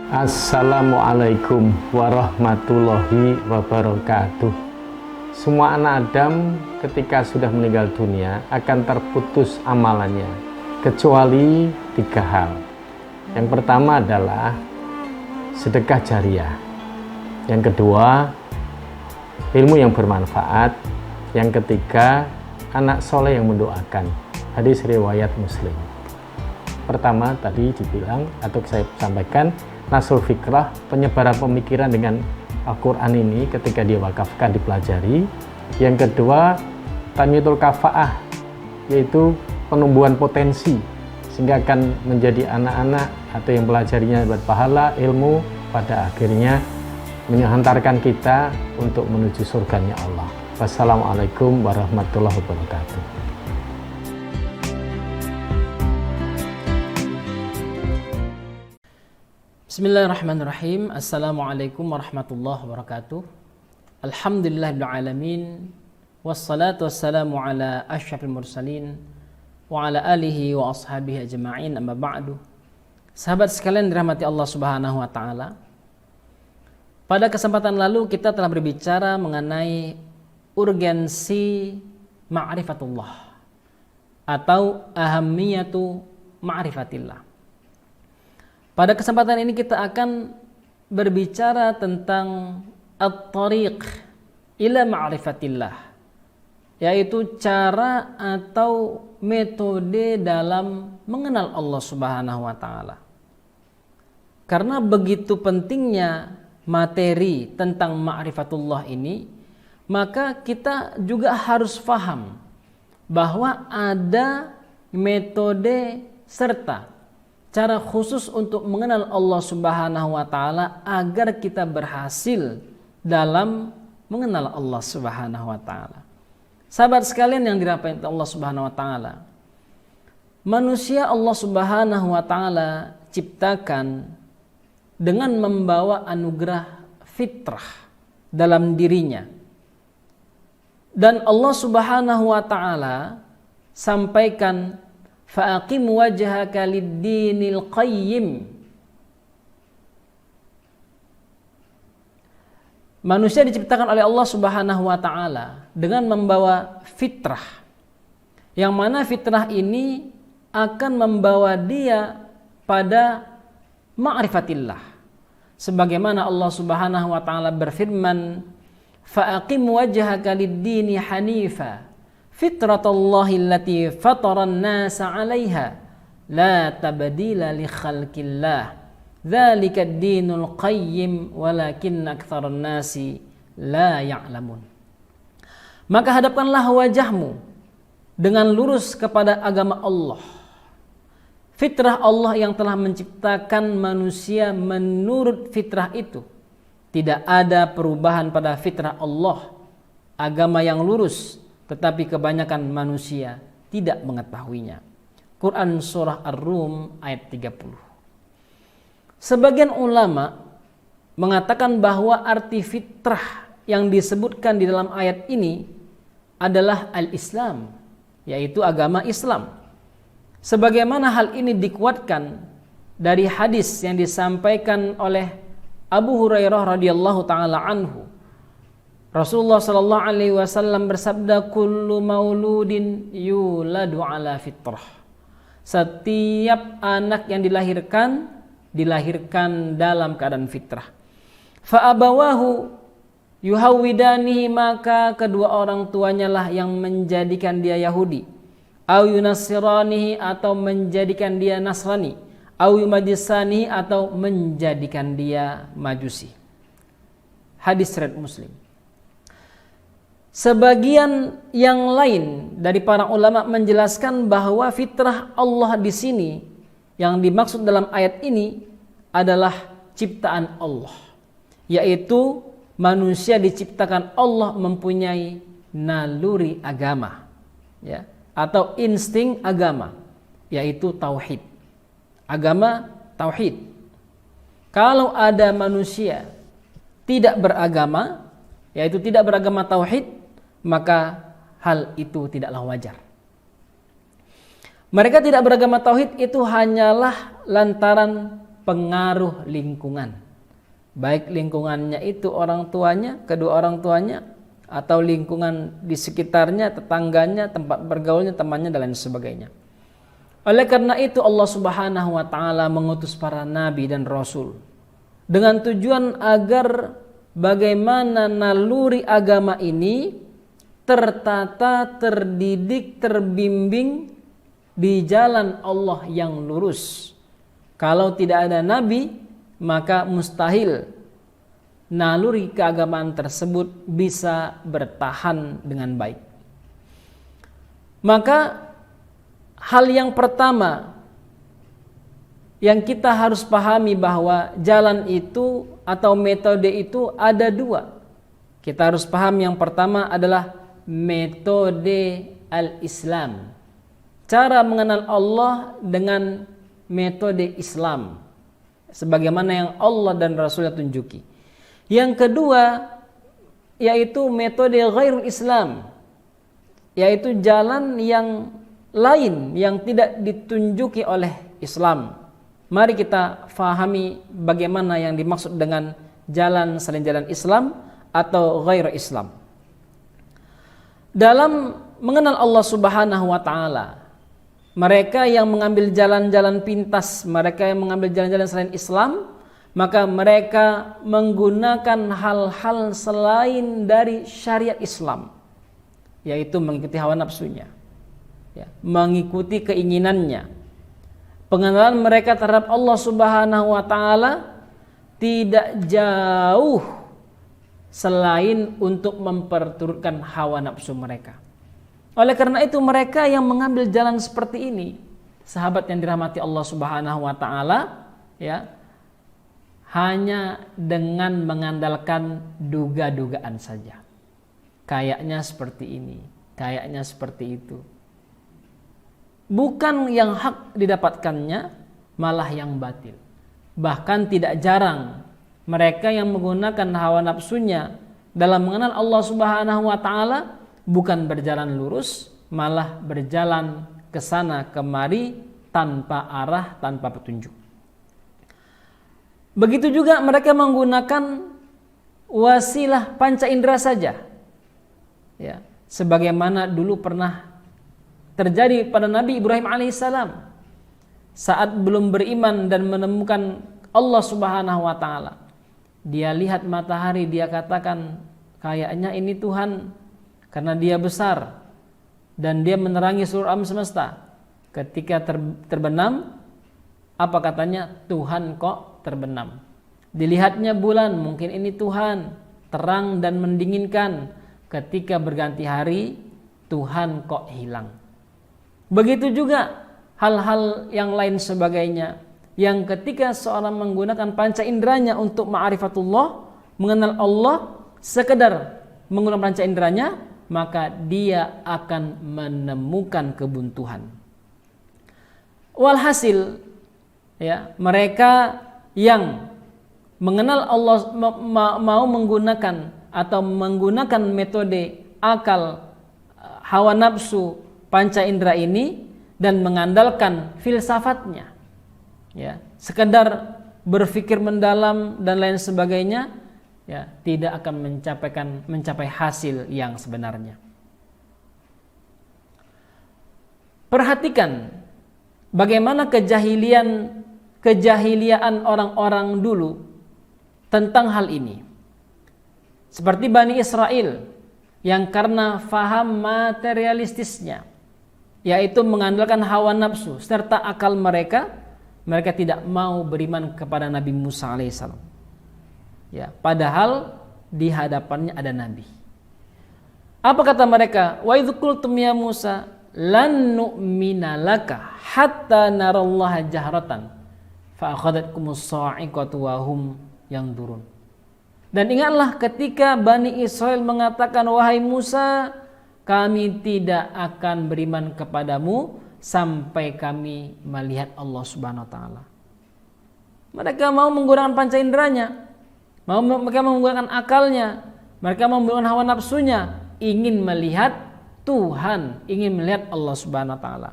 Assalamualaikum warahmatullahi wabarakatuh. Semua anak Adam ketika sudah meninggal dunia akan terputus amalannya, kecuali 3 hal. Yang pertama adalah sedekah jariah. Yang kedua, ilmu yang bermanfaat. Yang ketiga, anak soleh yang mendoakan. Hadis riwayat Muslim. Pertama tadi dibilang atau saya sampaikan, Nasrul Fikrah, penyebaran pemikiran dengan Al-Quran ini ketika diwakafkan dipelajari. Yang kedua, Tanmiyatul Kafa'ah, yaitu penumbuhan potensi sehingga akan menjadi anak-anak atau yang pelajarinya dapat pahala ilmu, pada akhirnya menghantarkan kita untuk menuju surganya Allah. Wassalamualaikum warahmatullahi wabarakatuh. Bismillahirrahmanirrahim. Assalamualaikum warahmatullahi wabarakatuh. Alhamdulillahirrahmanirrahim. Wassalatu wassalamu ala asyrafil mursalin wa ala alihi wa ashabihi ajma'in, amma ba'du. Sahabat sekalian dirahmati Allah subhanahu wa ta'ala, pada kesempatan lalu kita telah berbicara mengenai urgensi ma'rifatullah atau ahammiyatu ma'rifatillah. Pada kesempatan ini kita akan berbicara tentang at-tariq ila ma'rifatillah, yaitu cara atau metode dalam mengenal Allah Subhanahu wa taala. Karena begitu pentingnya materi tentang ma'rifatullah ini, maka kita juga harus paham bahwa ada metode serta cara khusus untuk mengenal Allah Subhanahu wa taala agar kita berhasil dalam mengenal Allah Subhanahu wa taala. Sahabat sekalian yang dirahmati Allah Subhanahu wa taala, manusia Allah Subhanahu wa taala ciptakan dengan membawa anugerah fitrah dalam dirinya. Dan Allah Subhanahu wa taala sampaikan, fa'aqim wajhaka lid-dinil qayyim. Manusia diciptakan oleh Allah Subhanahu wa taala dengan membawa fitrah, yang mana fitrah ini akan membawa dia pada ma'rifatillah. Sebagaimana Allah Subhanahu wa taala berfirman, fa'aqim wajhaka lid-dini hanifa fitratallahi allati fataran nasa 'alaiha la tabdila li khalqillah dzalika ad-dinul qayyim walakinna aktsaran nasi la ya'lamun. Maka hadapkanlah wajahmu dengan lurus kepada agama Allah, fitrah Allah yang telah menciptakan manusia menurut fitrah itu. Tidak ada perubahan pada fitrah Allah, agama yang lurus, tetapi kebanyakan manusia tidak mengetahuinya. Quran surah Ar-Rum ayat 30. Sebagian ulama mengatakan bahwa arti fitrah yang disebutkan di dalam ayat ini adalah al-Islam, yaitu agama Islam. Sebagaimana hal ini dikuatkan dari hadis yang disampaikan oleh Abu Hurairah radhiyallahu taala anhu. Rasulullah sallallahu alaihi wasallam bersabda, kullu mauludin yuladu ala fitrah. Setiap anak yang dilahirkan dalam keadaan fitrah. Fa abawahu yuhawidanihi, maka kedua orang tuanya lah yang menjadikan dia Yahudi. Au yunassiranihi, atau menjadikan dia Nasrani. Au yumajisanihi, atau menjadikan dia Majusi. Hadis riwayat Muslim. Sebagian yang lain dari para ulama menjelaskan bahwa fitrah Allah di sini yang dimaksud dalam ayat ini adalah ciptaan Allah, yaitu manusia diciptakan Allah mempunyai naluri agama, ya, atau insting agama, yaitu tauhid. Agama tauhid. Kalau ada manusia tidak beragama, yaitu tidak beragama tauhid, maka hal itu tidaklah wajar. Mereka tidak beragama tauhid itu hanyalah lantaran pengaruh lingkungan. Baik lingkungannya itu orang tuanya, kedua orang tuanya, atau lingkungan di sekitarnya, tetangganya, tempat bergaulnya, temannya, dan lain sebagainya. Oleh karena itu Allah Subhanahu wa taala mengutus para nabi dan rasul dengan tujuan agar bagaimana naluri agama ini tertata, terdidik, terbimbing di jalan Allah yang lurus. Kalau tidak ada nabi, maka mustahil naluri keagamaan tersebut bisa bertahan dengan baik. Maka hal yang pertama yang kita harus pahami bahwa jalan itu atau metode itu ada dua. Kita harus paham yang pertama adalah metode al-Islam. Cara mengenal Allah dengan metode Islam, sebagaimana yang Allah dan Rasulnya tunjuki. Yang kedua yaitu metode ghairul Islam, yaitu jalan yang lain yang tidak ditunjuki oleh Islam. Mari kita fahami bagaimana yang dimaksud dengan jalan selain jalan Islam atau ghairul Islam. Dalam mengenal Allah Subhanahu wa taala, mereka yang mengambil jalan-jalan pintas, mereka yang mengambil jalan-jalan selain Islam, maka mereka menggunakan hal-hal selain dari syariat Islam, yaitu mengikuti hawa nafsunya, mengikuti keinginannya. Pengenalan mereka terhadap Allah Subhanahu wa taala tidak jauh selain untuk memperturutkan hawa nafsu mereka. Oleh karena itu mereka yang mengambil jalan seperti ini, sahabat yang dirahmati Allah Subhanahu wa taala, hanya dengan mengandalkan duga-dugaan saja. Kayaknya seperti ini, kayaknya seperti itu. Bukan yang hak didapatkannya, malah yang batil. Bahkan tidak jarang mereka yang menggunakan hawa nafsunya dalam mengenal Allah Subhanahu wa taala bukan berjalan lurus, malah berjalan ke sana kemari tanpa arah, tanpa petunjuk. Begitu juga mereka menggunakan wasilah panca indera saja. Sebagaimana dulu pernah terjadi pada Nabi Ibrahim alaihissalam saat belum beriman dan menemukan Allah Subhanahu wa taala. Dia lihat matahari, dia katakan kayaknya ini Tuhan karena dia besar dan dia menerangi seluruh alam semesta. Ketika terbenam, apa katanya? Tuhan kok terbenam. Dilihatnya bulan, mungkin ini Tuhan, terang dan mendinginkan. Ketika berganti hari, Tuhan kok hilang. Begitu juga hal-hal yang lain sebagainya, yang ketika seorang menggunakan panca inderanya untuk ma'rifatullah, mengenal Allah, sekedar menggunakan panca inderanya, maka dia akan menemukan kebuntuan. Walhasil, mereka yang mengenal Allah mau menggunakan atau menggunakan metode akal, hawa nafsu, panca indera ini dan mengandalkan filsafatnya, sekedar berpikir mendalam dan lain sebagainya, tidak akan mencapai hasil yang sebenarnya. Perhatikan bagaimana kejahiliaan orang-orang dulu tentang hal ini. Seperti Bani Israel yang karena faham materialistisnya, yaitu mengandalkan hawa nafsu serta akal mereka tidak mau beriman kepada Nabi Musa alaihissalam. Padahal di hadapannya ada Nabi. Apa kata mereka? Wa idz qultum ya Musa lan nu'mina laka hatta narallaha jahratan fa akhadhatkumus sa'iqatu wa hum yanzurun. Dan ingatlah ketika Bani Israel mengatakan, wahai Musa, kami tidak akan beriman kepadamu sampai kami melihat Allah Subhanahu wa taala. Mereka mau menggunakan panca inderanya, mereka menggunakan akalnya, mereka menggunakan hawa nafsunya, ingin melihat Tuhan, ingin melihat Allah Subhanahu wa taala.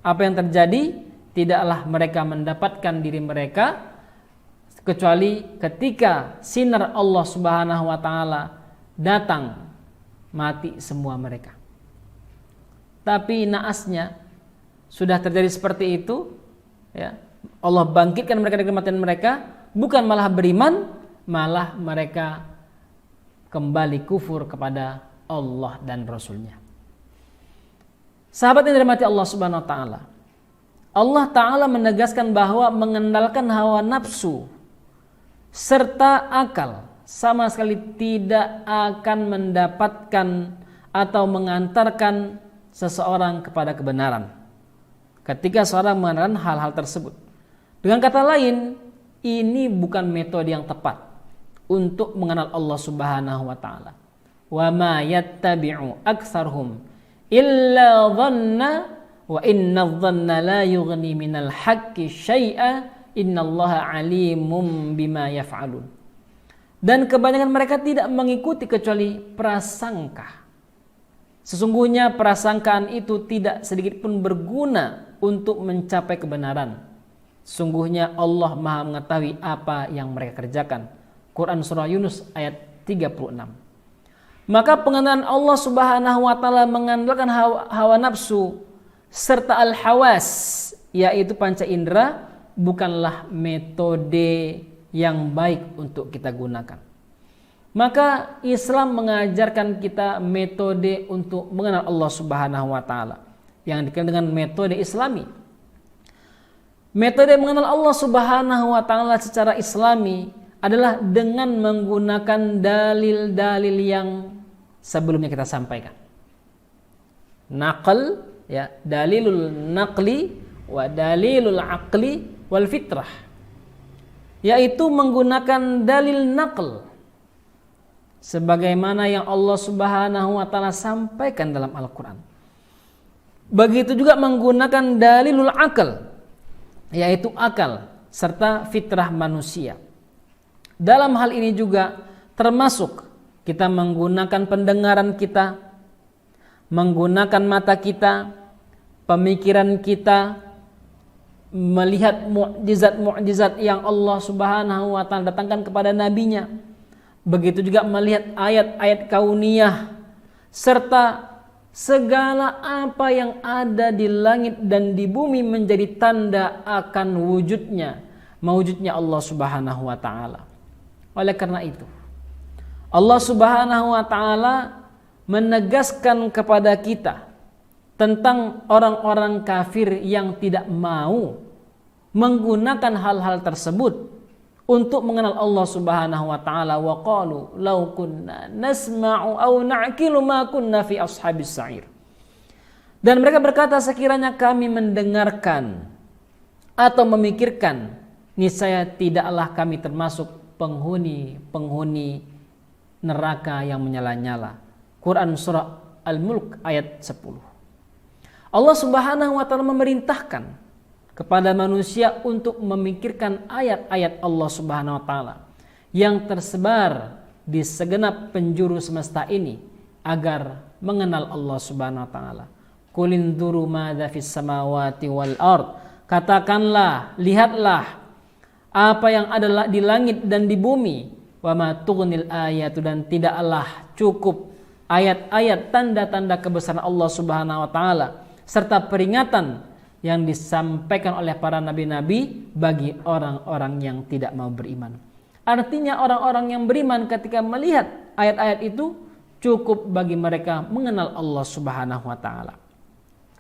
Apa yang terjadi? Tidaklah mereka mendapatkan diri mereka kecuali ketika sinar Allah Subhanahu wa taala datang, mati semua mereka. Tapi naasnya sudah terjadi seperti itu, ya. Allah bangkitkan mereka dari kematian mereka, bukan malah beriman, malah mereka kembali kufur kepada Allah dan Rasulnya. Sahabat yang dirahmati Allah Subhanahu wa taala, Allah taala menegaskan bahwa mengendalikan hawa nafsu serta akal sama sekali tidak akan mendapatkan atau mengantarkan seseorang kepada kebenaran ketika seorang mengandalkan hal-hal tersebut. Dengan kata lain, ini bukan metode yang tepat untuk mengenal Allah Subhanahu wa taala. Wa ma yattabi'u aktsaruhum illa dhanna wa inna dhanna la yughni minal haqqi syai'a innallaha alimum bima yaf'alun. Dan kebanyakan mereka tidak mengikuti kecuali prasangka. Sesungguhnya prasangkaan itu tidak sedikit pun berguna untuk mencapai kebenaran. Sungguhnya Allah Maha mengetahui apa yang mereka kerjakan. Quran surah Yunus ayat 36. Maka pengenalan Allah Subhanahu wa taala mengandalkan hawa nafsu serta al-hawas, yaitu panca indera, bukanlah metode yang baik untuk kita gunakan. Maka Islam mengajarkan kita metode untuk mengenal Allah Subhanahu wa taala yang dikenal dengan metode Islami. Metode mengenal Allah Subhanahu wa taala secara Islami adalah dengan menggunakan dalil-dalil yang sebelumnya kita sampaikan. Naql, ya, dalilul naqli wa dalilul aqli wal fitrah. Yaitu menggunakan dalil naql sebagaimana yang Allah Subhanahu wa taala sampaikan dalam Al-Qur'an. Begitu juga menggunakan dalilul aql, yaitu akal serta fitrah manusia. Dalam hal ini juga termasuk kita menggunakan pendengaran kita, menggunakan mata kita, pemikiran kita, melihat mukjizat-mukjizat yang Allah Subhanahu wa taala datangkan kepada nabinya. Begitu juga melihat ayat-ayat kauniyah serta segala apa yang ada di langit dan di bumi menjadi tanda akan mewujudnya Allah Subhanahu wa taala. Oleh karena itu, Allah Subhanahu wa taala menegaskan kepada kita tentang orang-orang kafir yang tidak mau menggunakan hal-hal tersebut untuk mengenal Allah Subhanahu wa taala. Wa qalu law kunna nasma'u aw na'qilu ma kunna fi ashabis sa'ir. Dan mereka berkata, sekiranya kami mendengarkan atau memikirkan, niscaya tidaklah kami termasuk penghuni neraka yang menyala-nyala. Quran surah Al-Mulk ayat 10. Allah Subhanahu wa taala memerintahkan kepada manusia untuk memikirkan ayat-ayat Allah Subhanahu wa taala yang tersebar di segenap penjuru semesta ini agar mengenal Allah Subhanahu wa taala. Qul induru madza fis samawati wal ard. Katakanlah, lihatlah apa yang ada di langit dan di bumi. Wa ma tughnil ayatu, dan tidaklah cukup ayat-ayat tanda-tanda kebesaran Allah Subhanahu wa taala serta peringatan yang disampaikan oleh para nabi-nabi bagi orang-orang yang tidak mau beriman. Artinya orang-orang yang beriman ketika melihat ayat-ayat itu cukup bagi mereka mengenal Allah Subhanahu wa taala.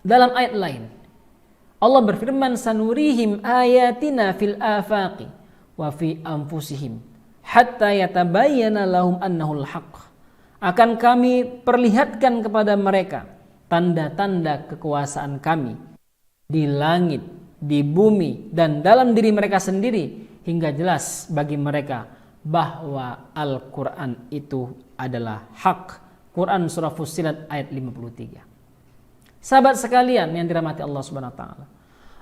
Dalam ayat lain Allah berfirman, sanurihim ayatina fil afaqi wa fi anfusihim hatta yatabayyana lahum annahul haqq. Akan kami perlihatkan kepada mereka tanda-tanda kekuasaan kami di langit, di bumi, dan dalam diri mereka sendiri, hingga jelas bagi mereka bahwa Al-Quran itu adalah hak. Quran surah Fussilat ayat 53. Sahabat sekalian yang dirahmati Allah Subhanahu wa taala,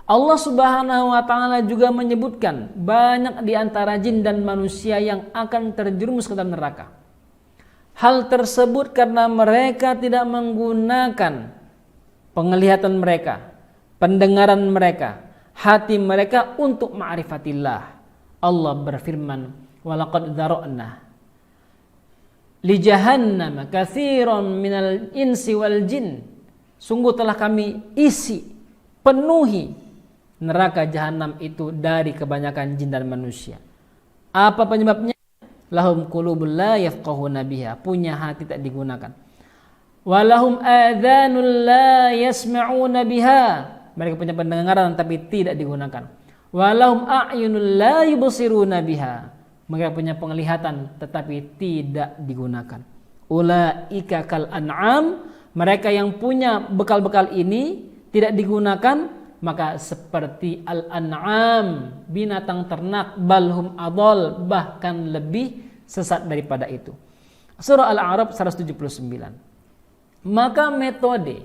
Allah Subhanahu wa taala juga menyebutkan banyak di antara jin dan manusia yang akan terjerumus ke dalam neraka. Hal tersebut karena mereka tidak menggunakan penglihatan mereka, pendengaran mereka, hati mereka untuk ma'rifatillah, Allah berfirman, walaqad dzara'na li jahannam katsiran minal insi wal jin. Sungguh telah kami isi, penuhi neraka jahanam itu dari kebanyakan jin dan manusia. Apa penyebabnya? Lahum qulubun la yafqahuna biha, punya hati tak digunakan. Walahum adhanul la yasma'una biha, mereka punya pendengaran tapi tidak digunakan. Walahum a'yunul la yubsiruna biha, mereka punya penglihatan tetapi tidak digunakan. Ulaika kal an'am, mereka yang punya bekal-bekal ini tidak digunakan, maka seperti al-an'am, binatang ternak, balhum adol, bahkan lebih sesat daripada itu. Surah Al-A'raf 179. Maka metode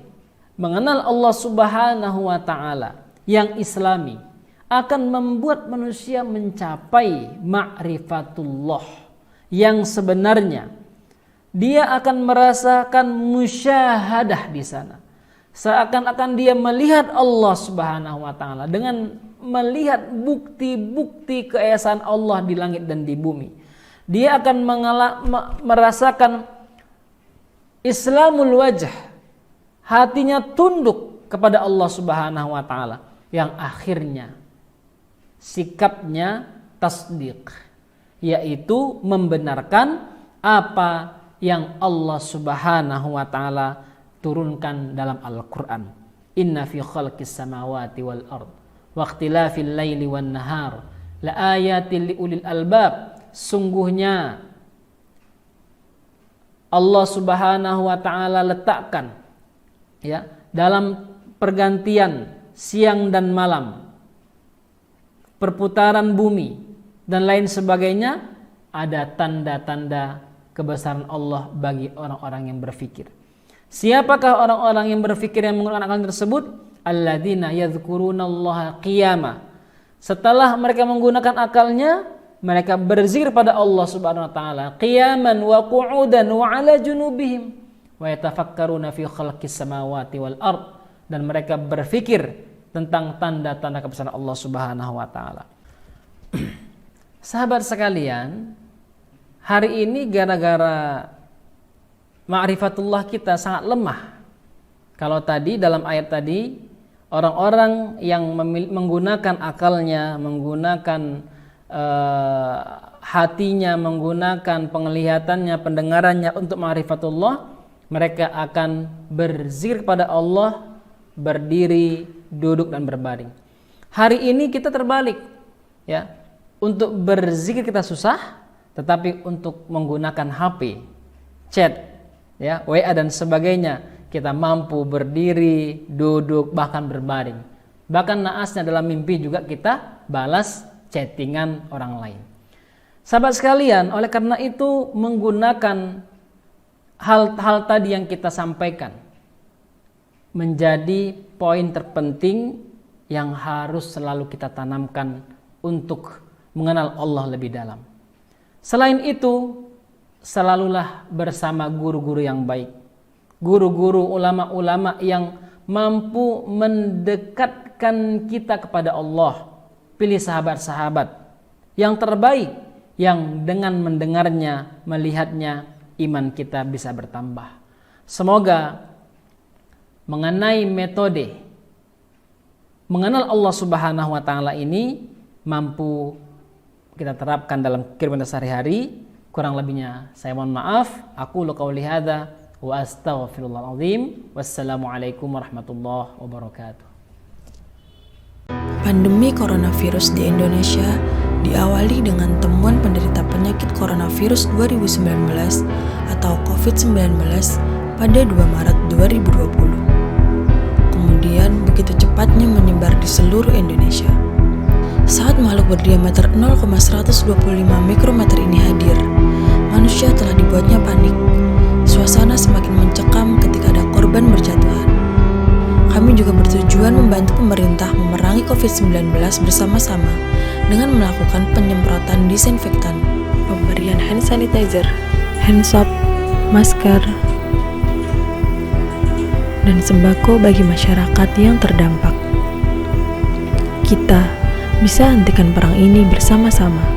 mengenal Allah Subhanahu wa taala yang islami akan membuat manusia mencapai ma'rifatullah yang sebenarnya. Dia akan merasakan musyahadah di sana. Seakan-akan dia melihat Allah Subhanahu wa taala dengan melihat bukti-bukti keesaan Allah di langit dan di bumi. Dia akan merasakan Islamul wajah, hatinya tunduk kepada Allah Subhanahu wa taala, yang akhirnya sikapnya tasdiq, yaitu membenarkan apa yang Allah Subhanahu wa taala turunkan dalam Al-Qur'an. Inna fi khalqis samawati wal ard wa ikhtilafil laili wan nahar la ayatin liulil albab. Sungguhnya Allah Subhanahu wa taala letakkan ya dalam pergantian siang dan malam, perputaran bumi dan lain sebagainya, ada tanda-tanda kebesaran Allah bagi orang-orang yang berfikir. Siapakah orang-orang yang berfikir yang menggunakan akal tersebut? Alladzina yadhkurunallaha qiyama. Setelah mereka menggunakan akalnya, mereka berzikir pada Allah Subhanahu wa taala qiyaman wa qu'udan wa 'ala junubihim wa yatafakkaruna fi khalqis samawati wal ard, dan mereka berfikir tentang tanda-tanda kebesaran Allah Subhanahu wa taala. Sahabat sekalian, hari ini gara-gara ma'rifatullah kita sangat lemah. Kalau tadi dalam ayat tadi orang-orang yang menggunakan akalnya, menggunakan hatinya, menggunakan penglihatannya, pendengarannya untuk ma'rifatullah, mereka akan berzikir pada Allah, berdiri, duduk dan berbaring. Hari ini kita terbalik, ya. Untuk berzikir kita susah, tetapi untuk menggunakan HP, chat, ya, WA dan sebagainya, kita mampu berdiri, duduk, bahkan berbaring. Bahkan naasnya dalam mimpi juga kita balas chattingan orang lain. Sahabat sekalian, oleh karena itu menggunakan hal-hal tadi yang kita sampaikan menjadi poin terpenting yang harus selalu kita tanamkan untuk mengenal Allah lebih dalam. Selain itu, selalulah bersama guru-guru yang baik, guru-guru, ulama-ulama yang mampu mendekatkan kita kepada Allah. Pilih sahabat-sahabat yang terbaik, yang dengan mendengarnya, melihatnya, iman kita bisa bertambah. Semoga mengenai metode mengenal Allah Subhanahu wa taala ini mampu kita terapkan dalam kehidupan sehari-hari. Kurang lebihnya saya mohon maaf. Aku qauli hadza wa astaghfirullahal azim. Wassalamualaikum warahmatullahi wabarakatuh. Pandemi coronavirus di Indonesia diawali dengan temuan penderita penyakit coronavirus 2019 atau COVID-19 pada 2 Maret 2020. Kemudian begitu cepatnya menyebar di seluruh Indonesia. Saat makhluk berdiameter 0,125 mikrometer ini hadir, manusia telah dibuatnya panik. Suasana semakin mencekam ketika ada korban berjatuhan. Kami juga bertujuan membantu pemerintah memerangi COVID-19 bersama-sama dengan melakukan penyemprotan disinfektan, pemberian hand sanitizer, hand soap, masker, dan sembako bagi masyarakat yang terdampak. Kita bisa hentikan perang ini bersama-sama.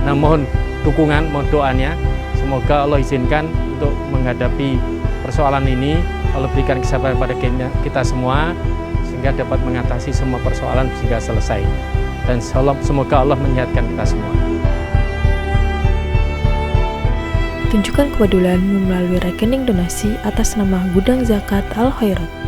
Nah, mohon dukungan, mohon doanya. Semoga Allah izinkan untuk menghadapi persoalan ini. Allah berikan kesabaran pada kita semua sehingga dapat mengatasi semua persoalan sehingga selesai. Dan semoga Allah menyehatkan kita semua. Tunjukkan kepedulianmu melalui rekening donasi atas nama Gudang Zakat Al Khairat.